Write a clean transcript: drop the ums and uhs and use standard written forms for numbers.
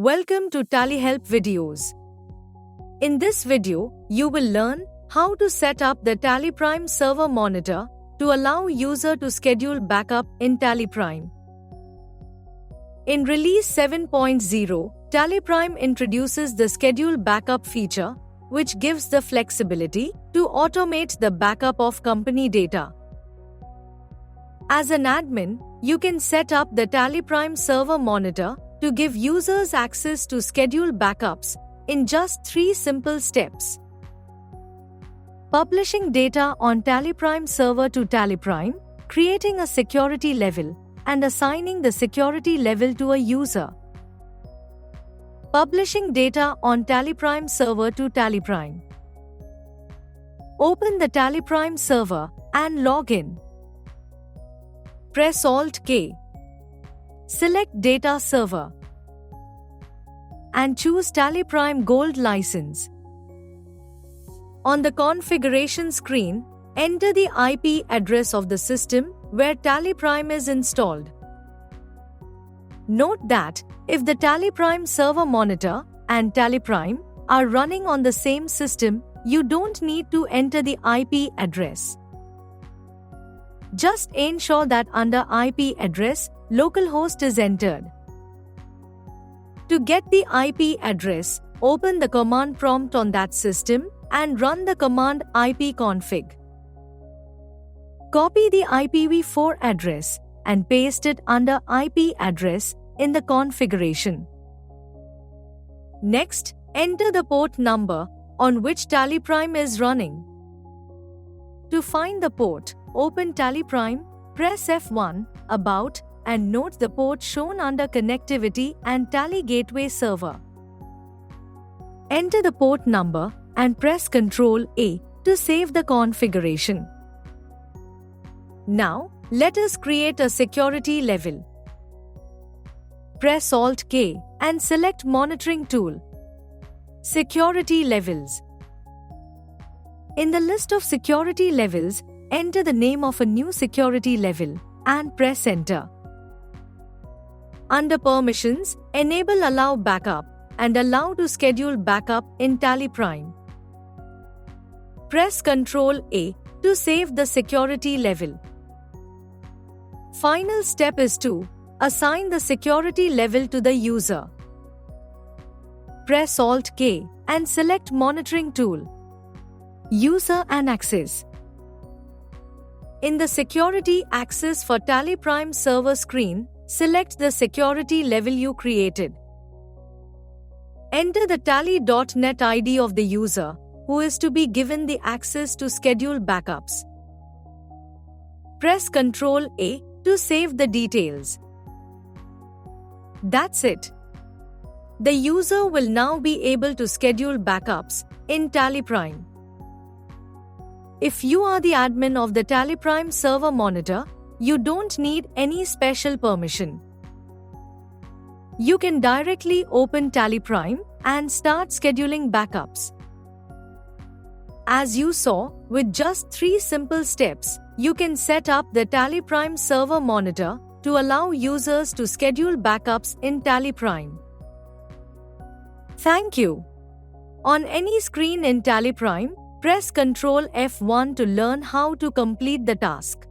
Welcome to TallyHelp videos. In this video, you will learn how to set up the TallyPrime server monitor to allow user to schedule backup in TallyPrime. In release 7.0, TallyPrime introduces the schedule backup feature, which gives the flexibility to automate the backup of company data. As an admin, you can set up the TallyPrime server monitor to give users access to schedule backups in just 3 simple steps. Publishing data on TallyPrime server to TallyPrime, creating a security level, and assigning the security level to a user. Publishing data on TallyPrime server to TallyPrime. Open the TallyPrime server and log in. Press Alt-K. Select Data Server and choose TallyPrime Gold license. On the configuration screen, enter the IP address of the system where TallyPrime is installed. Note that if the TallyPrime server monitor and TallyPrime are running on the same system, you don't need to enter the IP address. Just ensure that under IP address, localhost is entered. To get the IP address, open the command prompt on that system and run the command ipconfig. Copy the IPv4 address and paste it under IP address in the configuration. Next, enter the port number on which TallyPrime is running. To find the port, open TallyPrime, press F1, About, and note the port shown under Connectivity and Tally Gateway Server. Enter the port number and press Ctrl-A to save the configuration. Now, let us create a security level. Press Alt-K and select Monitoring Tool. Security Levels. In the list of security levels, enter the name of a new security level and press Enter. Under Permissions, enable Allow Backup and allow to schedule backup in TallyPrime. Press Ctrl-A to save the security level. Final step is to assign the security level to the user. Press Alt-K and select Monitoring Tool. User and Access. In the Security Access for TallyPrime server screen, select the security level you created. Enter the tally.net ID of the user, who is to be given the access to schedule backups. Press Ctrl-A to save the details. That's it. The user will now be able to schedule backups in TallyPrime. If you are the admin of the TallyPrime server monitor, you don't need any special permission. You can directly open TallyPrime and start scheduling backups. As you saw, with just 3 simple steps, you can set up the TallyPrime server monitor to allow users to schedule backups in TallyPrime. Thank you. On any screen in TallyPrime, press Ctrl F1 to learn how to complete the task.